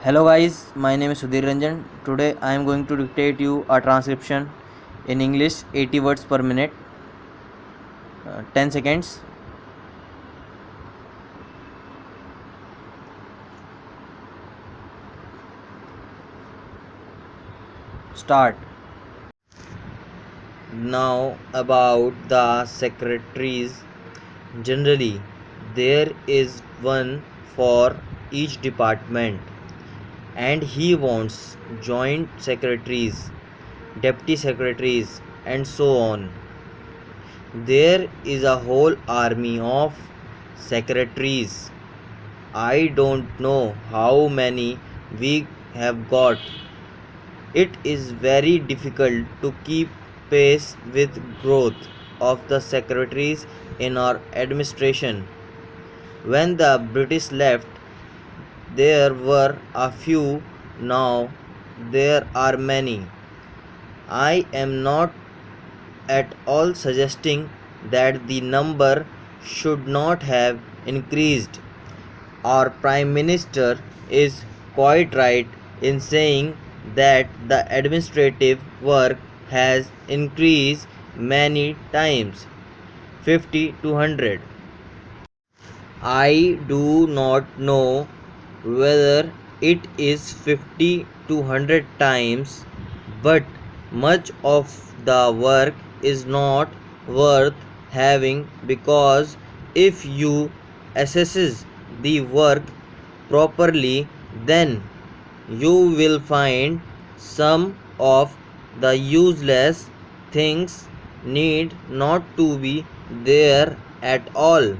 Hello guys, my name is Sudhir Ranjan. Today I am going to dictate you a transcription in English 80 words per minute. 10 seconds. Start. Now about the secretaries. Generally, there is one for each department and he wants joint secretaries, deputy secretaries and so on. There is a whole army of secretaries. I don't know how many we have got. It is very difficult to keep pace with growth of the secretaries in our administration. When the British left, there were a few, now there are many. I am not at all suggesting that the number should not have increased. Our Prime Minister is quite right in saying that the administrative work has increased many times, 50 to 100. I do not know whether it is 50 to 100 times, but much of the work is not worth having because if you assesses the work properly, then you will find some of the useless things need not to be there at all.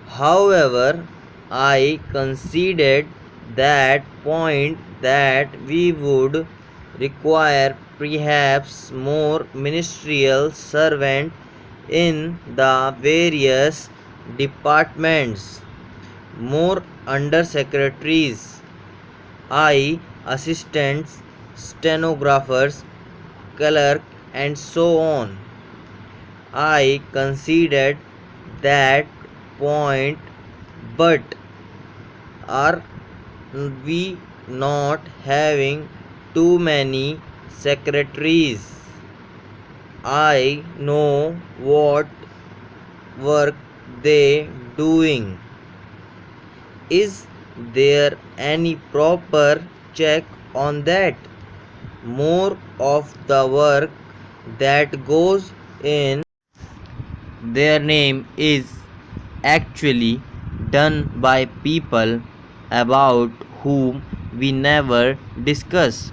However, I conceded that point that we would require perhaps more ministerial servant in the various departments, more undersecretaries, assistants, stenographers, clerk and so on. I conceded that point, but are we not having too many secretaries? I know what work they doing. Is there any proper check on that? More of the work that goes in their name is actually done by people about whom we never discuss,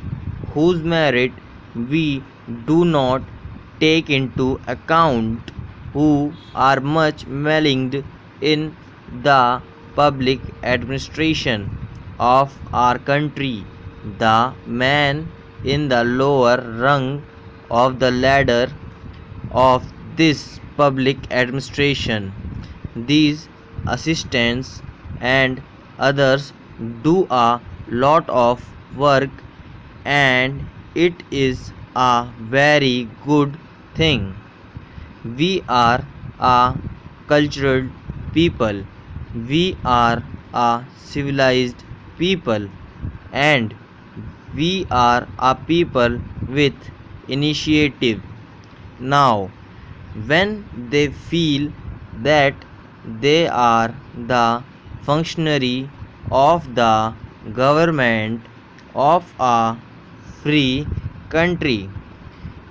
whose merit we do not take into account, who are much maligned in the public administration of our country. The man in the lower rung of the ladder of this public administration. These assistants and others do a lot of work and it is a very good thing. We are a cultured people. We are a civilized people and we are a people with initiative. Now, when they feel that they are the functionary of the government of a free country,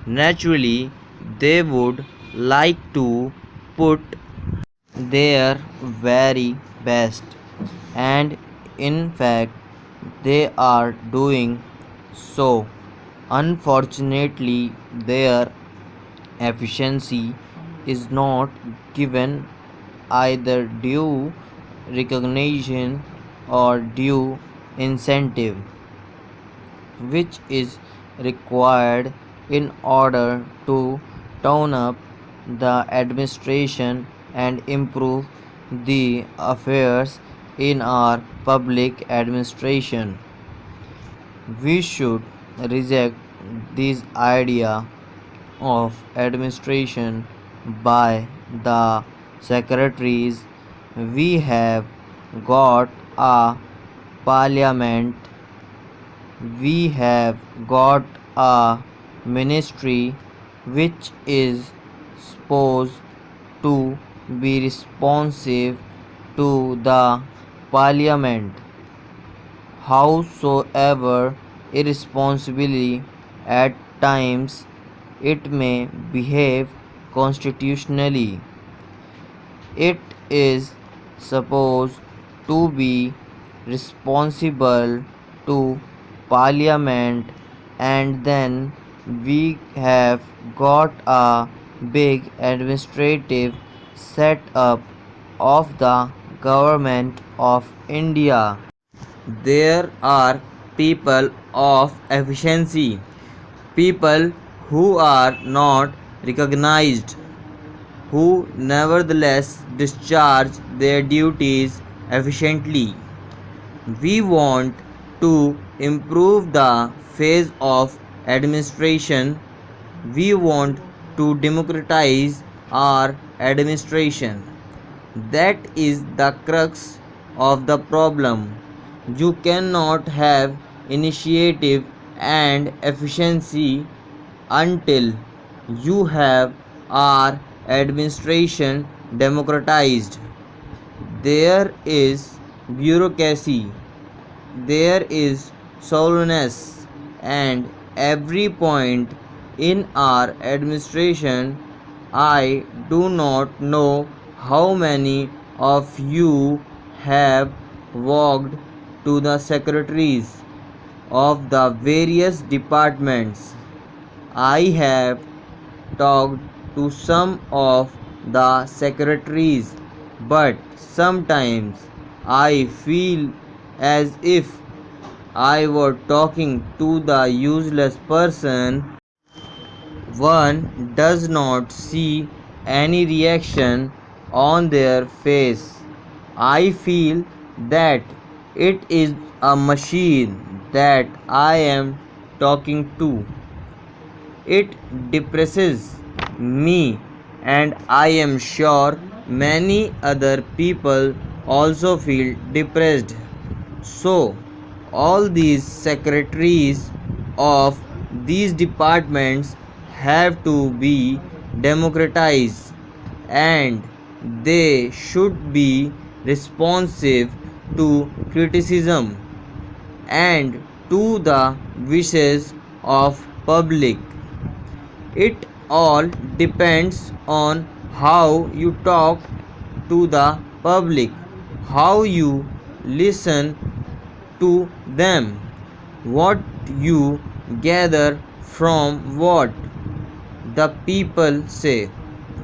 naturally they would like to put their very best, and in fact, they are doing so. Unfortunately, their efficiency is not given either due recognition or due incentive, which is required in order to tone up the administration and improve the affairs in our public administration. We should reject this idea of administration by the secretaries. We have got a parliament we have got a ministry which is supposed to be responsive to the parliament. Howsoever irresponsibly at times it may behave constitutionally, it is supposed to be responsible to parliament, and then we have got a big administrative setup of the government of India. There are people of efficiency, people who are not recognized, who nevertheless discharge their duties efficiently. We want to improve the phase of administration. We want to democratize our administration. That is the crux of the problem. You cannot have initiative and efficiency until you have our administration democratized. There is bureaucracy, there is slowness, and every point in our administration. I do not know how many of you have walked to the secretaries of the various departments. I have talked to some of the secretaries, but sometimes I feel as if I were talking to the useless person. One does not see any reaction on their face. I feel that it is a machine that I am talking to. It depresses me, and I am sure many other people also feel depressed. So, all these secretaries of these departments have to be democratized, and they should be responsive to criticism and to the wishes of public. It all depends on how you talk to the public, how you listen to them, what you gather from what the people say.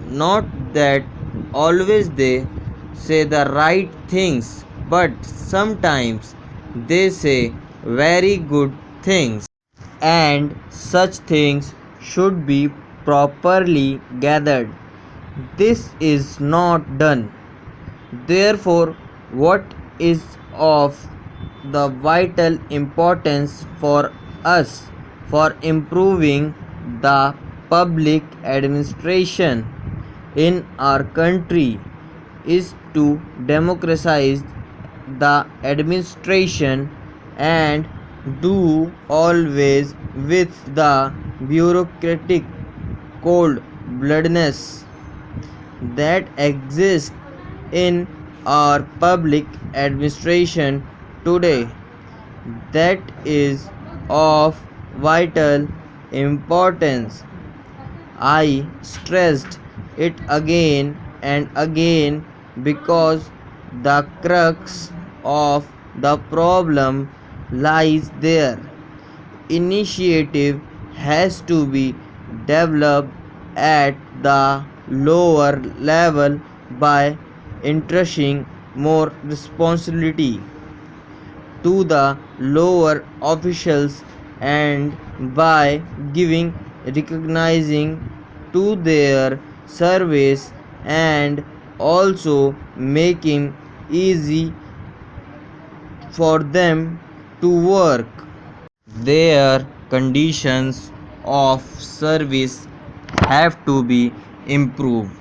Not that always they say the right things, but sometimes they say very good things, and such things should be properly gathered. This is not done. Therefore, what is of the vital importance for us for improving the public administration in our country is to democratize the administration and do always with the bureaucratic cold bloodedness that exists in our public administration today. That is of vital importance. I stressed it again and again because the crux of the problem lies there. Initiative has to be developed at the lower level by entrusting more responsibility to the lower officials, and by giving recognizing to their service, and also making easy for them to work. Their conditions of service have to be improved.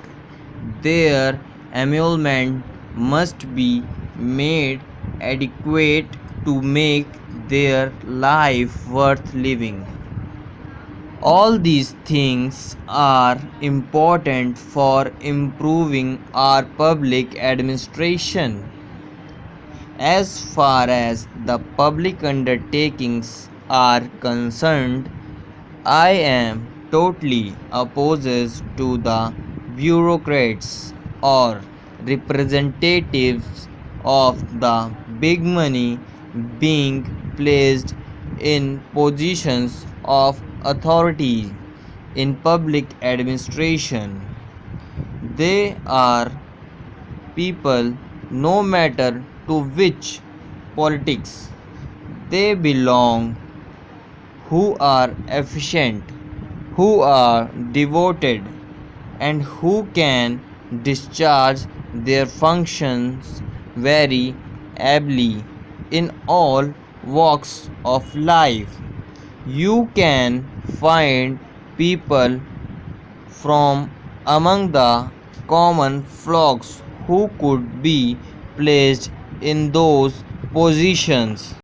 Their emolument must be made adequate to make their life worth living. All these things are important for improving our public administration. As far as the public undertakings are concerned, I am totally opposed to the bureaucrats or representatives of the big money being placed in positions of authority in public administration. They are people, no matter to which politics they belong, who are efficient, who are devoted, and who can discharge their functions very ably in all walks of life. You can find people from among the common flocks who could be placed in those positions.